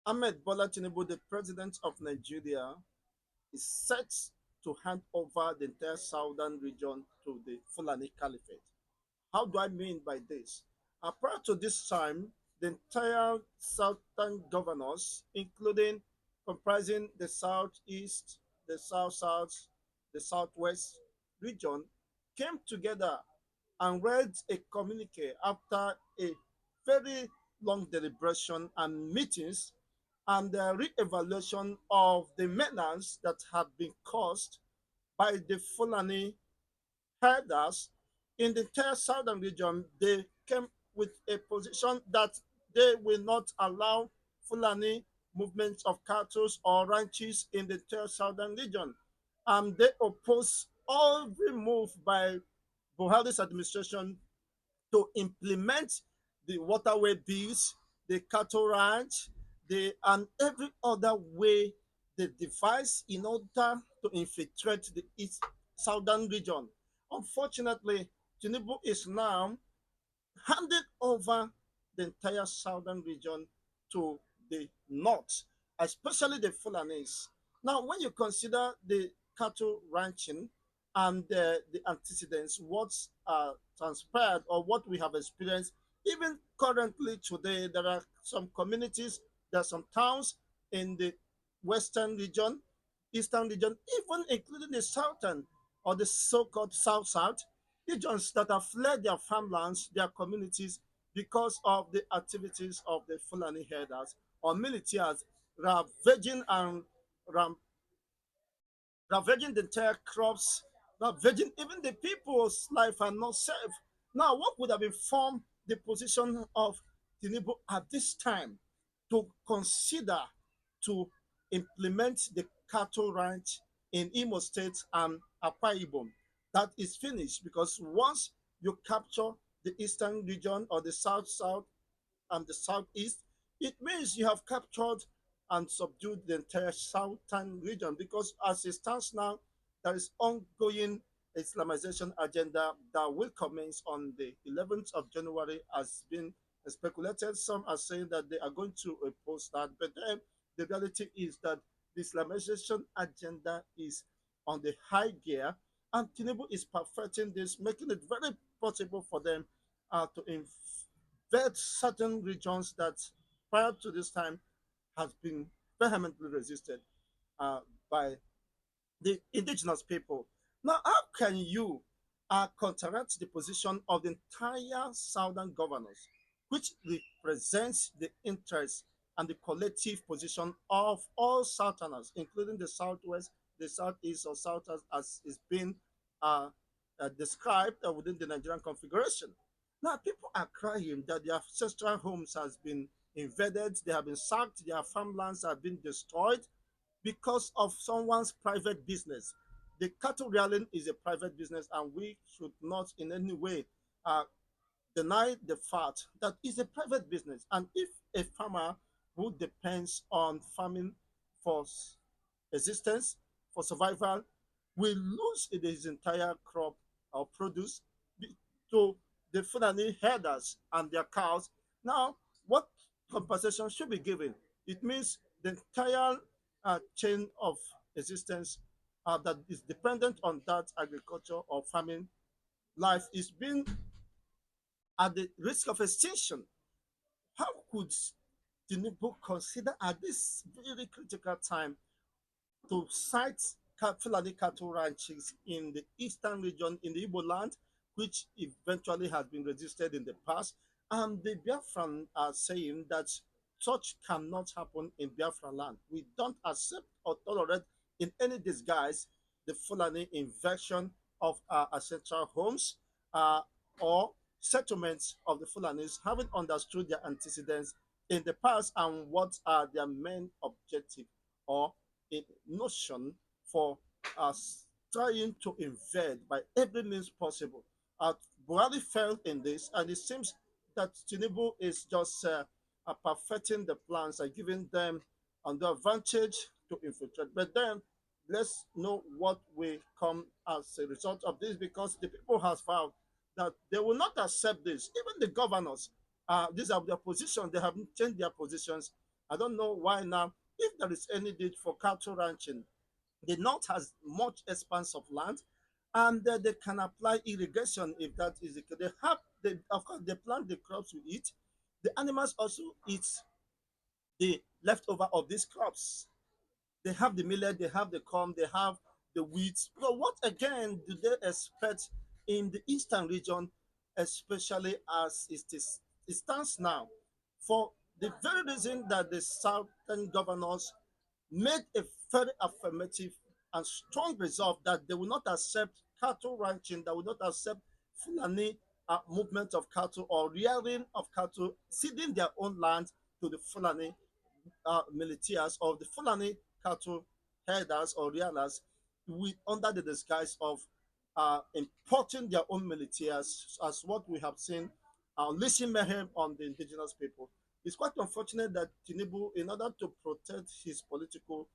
Ahmed Bola Tinubu, the president of Nigeria, is set to hand over the entire southern region to the Fulani Caliphate. How do I mean by this? Prior to this time, the entire southern governors, including comprising the southeast, the south-south, the southwest region, came together and read a communique after a very long deliberation and meetings and the re-evaluation of the menace that had been caused by the Fulani herders in the entire southern region. They came with a position that they will not allow Fulani movements of cattle or ranches in the entire southern region. They oppose every move by Buhari's administration to implement the waterway bills, the cattle ranch, and every other way they devise in order to infiltrate the east southern region. Unfortunately, Tinubu is now handed over the entire southern region to the north, especially the Fulanis. Now, when you consider the cattle ranching and the antecedents, what's transpired or what we have experienced, even currently today, there are some communities, there are some towns in the western region, eastern region, even including the southern or the so-called south-south regions that have fled their farmlands, their communities, because of the activities of the Fulani herders or militias ravaging and ram- ravaging the entire crops, ravaging even the people's life are not safe. Now, what would have informed the position of Tinubu at this time to consider to implement the cattle ranch in Imo State and Akwa Ibom? That is finished because once you capture the eastern region or the south-south and the southeast, it means you have captured and subdued the entire southern region because as it stands now, there is ongoing Islamization agenda that will commence on the 11th of January as been speculated. Some are saying that they are going to oppose that, but then the reality is that the Islamization agenda is on the high gear, and Tinubu is perfecting this, making it very possible for them to invade certain regions that prior to this time has been vehemently resisted uh, by the indigenous people. Now, how can you counteract the position of the entire southern governors, which represents the interests and the collective position of all southerners, including the southwest, the southeast, or south as is being uh, described within the Nigerian configuration? Now, people are crying that their ancestral homes has been invaded, they have been sacked, their farmlands have been destroyed because of someone's private business. The cattle rearing is a private business, and we should not in any way uh, deny the fact that it's a private business. And if a farmer who depends on farming for existence, for survival, will lose his entire crop or produce to the Fulani herders and their cows. Now, what compensation should be given? It means the entire chain of existence that is dependent on that agriculture or farming life is being at the risk of extinction. How could Tinubu consider at this very critical time to cite Fulani cattle ranches in the eastern region in the Igbo land, which eventually has been resisted in the past? And the Biafran are saying that such cannot happen in Biafra land. We don't accept or tolerate in any disguise the Fulani invasion of our ancestral homes uh, or settlements of the Fulanis, having understood their antecedents in the past and what are their main objective or a notion for us trying to invade by every means possible. Uh, Buhari failed in this, and it seems that Tinubu is just perfecting the plans and giving them an advantage to infiltrate. But then let's know what will come as a result of this because the people have vowed that they will not accept this. Even the governors, these are their positions, they haven't changed their positions. I don't know why now. If there is any need for cattle ranching, the north has much expanse of land, and they can apply irrigation if that is the case. They have, of course, they plant the crops we eat. The animals also eat the leftover of these crops. They have the millet, they have the corn, they have the wheat. So what again do they expect in the eastern region, especially as it stands now? For the very reason that the southern governors made a very affirmative and strong resolve that they will not accept cattle ranching, that will not accept Fulani movement of cattle or rearing of cattle, ceding their own land to the Fulani militias or the Fulani cattle herders or rearers with under the disguise of importing their own militias, as what we have seen unleashing mayhem on the indigenous people. It's quite unfortunate that Tinubu, in order to protect his political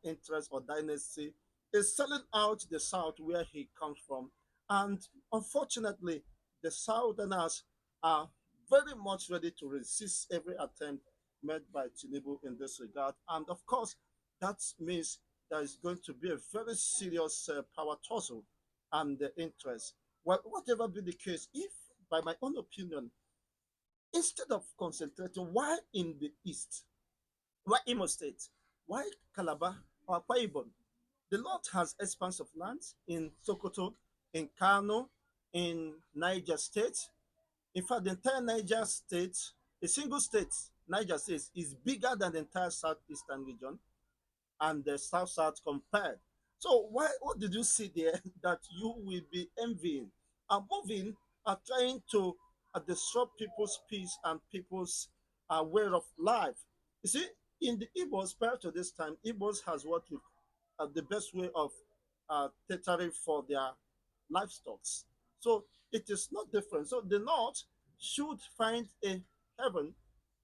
interest or dynasty, is selling out the South where he comes from. And unfortunately, the Southerners are very much ready to resist every attempt made by Tinubu in this regard. And of course, that means there is going to be a very serious power tussle and interest. Well, whatever be the case, if, by my own opinion, instead of concentrating, why in the east, why Imo State, why Calabar or Akwa Ibom, the Lord has expanse of lands in Sokoto, in Kano, in Niger State. In fact, the entire Niger State, a single state, Niger State, is bigger than the entire southeastern region and the south compared. So why what did you see there that you will be envying and moving are trying to disrupt people's peace and people's way of life? You see, in the Igbos prior to this time, Igbos has what we the best way of catering for their livestock. So it is not different. So the North should find a heaven,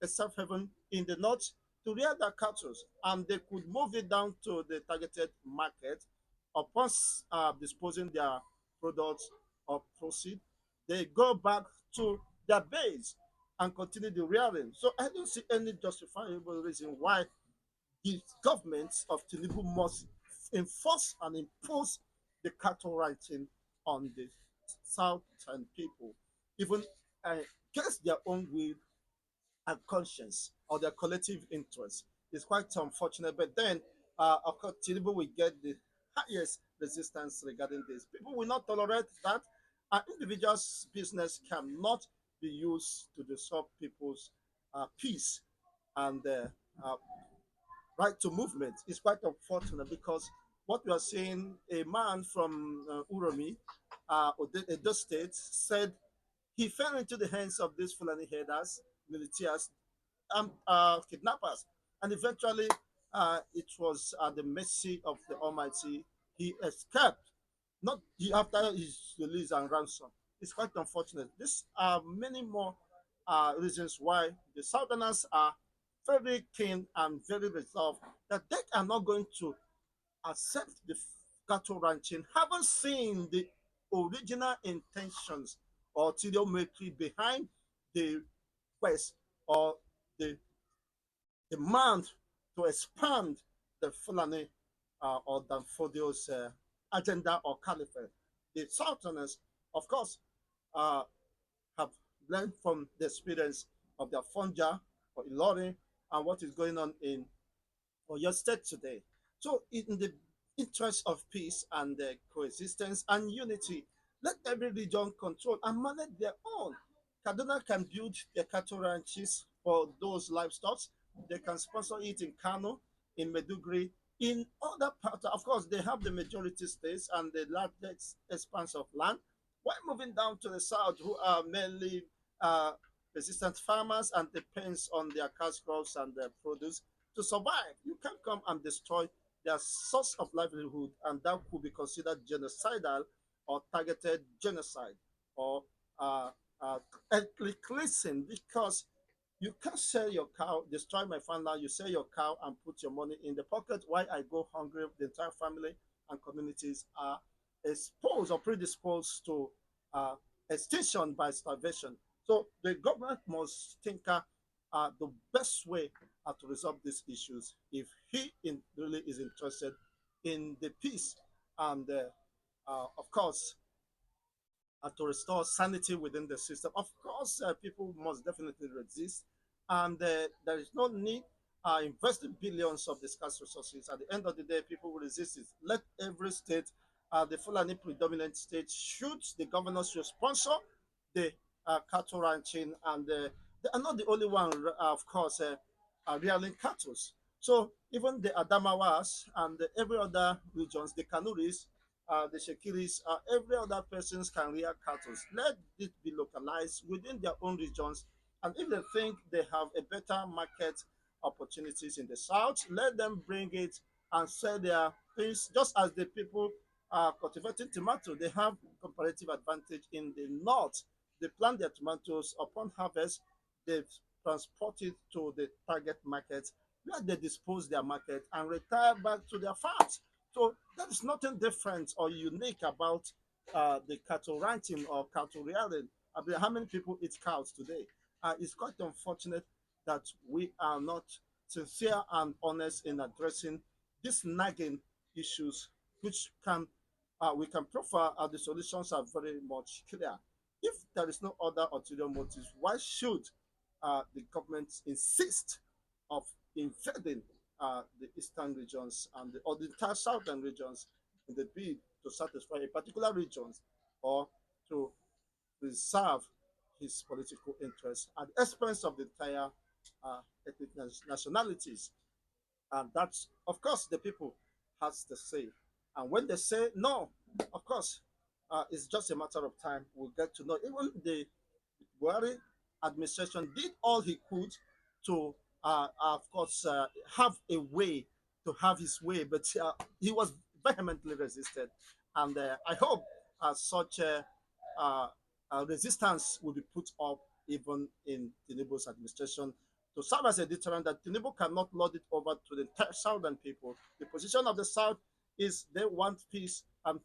a safe heaven in the North to rear their cattle, and they could move it down to the targeted market upon disposing their products or proceed. They go back to their base and continue the rearing. So I don't see any justifiable reason why the government of Tinubu must enforce and impose the cattle ranching on the southern people, even against their own will and conscience or their collective interest. It's quite unfortunate, but then, of course, Tinubu will get the highest resistance regarding this. People will not tolerate that. An individual's business cannot be used to disrupt people's peace and uh, right to movement. It's quite unfortunate because what we are seeing, a man from Uromi, Edo State, said he fell into the hands of these Fulani herders, militias, kidnappers, and eventually it was at the mercy of the Almighty he escaped. Not after his release and ransom. It's quite unfortunate. These are many more reasons why the Southerners are very keen and very resolved that they are not going to accept the cattle ranching, haven't seen the original intentions or ulterior motive behind the quest or the demand to expand the Fulani or Danfodio's agenda or caliphate. The Sultanates, of course, uh, have learned from the experience of their Fonja or Ilori and what is going on in Oyo State today. So, in the interest of peace and coexistence and unity, let every region control and manage their own. Kaduna can build their cattle ranches for those livestock. They can sponsor it in Kano, in Meduguri, in other parts. Of course, they have the majority states and the largest expanse of land. While moving down to the south, who are mainly uh, resistant farmers and depends on their cash crops and their produce to survive. You can't come and destroy their source of livelihood, and that could be considered genocidal or targeted genocide or uh, uh, ethnic cleansing because you can't sell your cow, destroy my farmland, you sell your cow and put your money in the pocket while I go hungry. The entire family and communities are exposed or predisposed to uh, extinction by starvation. So the government must think the best way to resolve these issues if he really is interested in the peace and, of course, to restore sanity within the system. Of course, people must definitely resist, and there is no need investing billions of the scarce resources. At the end of the day, people will resist it. Let every state, the Fulani predominant state, should the governors should sponsor the cattle ranching, and they are not the only one, of course, rearing cattle. So even the Adamawas and every other regions, the Kanuris, the Shekiris, every other persons can rear cattle. Let it be localized within their own regions. And if they think they have a better market opportunities in the south, let them bring it and sell their things just as the people are cultivating tomato. They have comparative advantage in the north. They plant their tomatoes upon harvest, they transport it to the target market where they dispose their market and retire back to their farms. So there is nothing different or unique about the cattle ranching or cattle rearing. I mean, how many people eat cows today? It's quite unfortunate that we are not sincere and honest in addressing these nagging issues, which can we can profile. The solutions are very much clear. If there is no other ulterior motives, why should the government insist of invading the eastern regions and or the entire southern regions in the bid to satisfy a particular regions or to preserve his political interests at the expense of the entire ethnic nationalities? And that's, of course, the people has to say. And when they say no, of course, it's just a matter of time. We'll get to know. Even the Buhari administration did all he could to, of course, have a way to have his way, but he was vehemently resisted. And I hope such uh, resistance will be put up even in Tinubu's administration to serve as a deterrent that Tinubu cannot lord it over to the southern people. The position of the South is they want peace and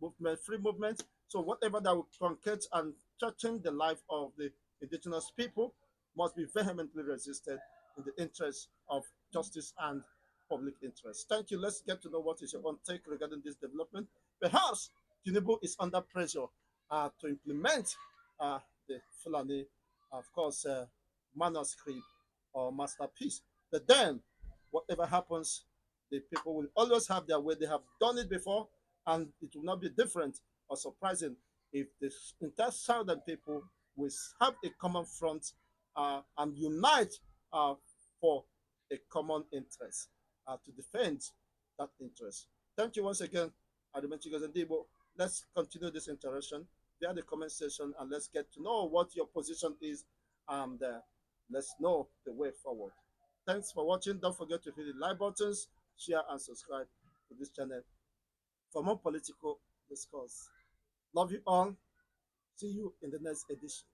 movement, free movement. So whatever that will concrete and threaten the life of the indigenous people must be vehemently resisted in the interest of justice and public interest. Thank you. Let's get to know what is your own take regarding this development. Perhaps Tinubu is under pressure to implement the Fulani, of course, manuscript or masterpiece. But then, whatever happens, the people will always have their way. They have done it before, and it will not be different or surprising if the entire southern people will have a common front and unite for a common interest to defend that interest. Thank you once again, Adimenchigas and Debo. Let's continue this interaction via the comment section and let's get to know what your position is and let's know the way forward. Thanks for watching. Don't forget to hit the like buttons, share, and subscribe to this channel for more political discourse. Love you all. See you in the next edition.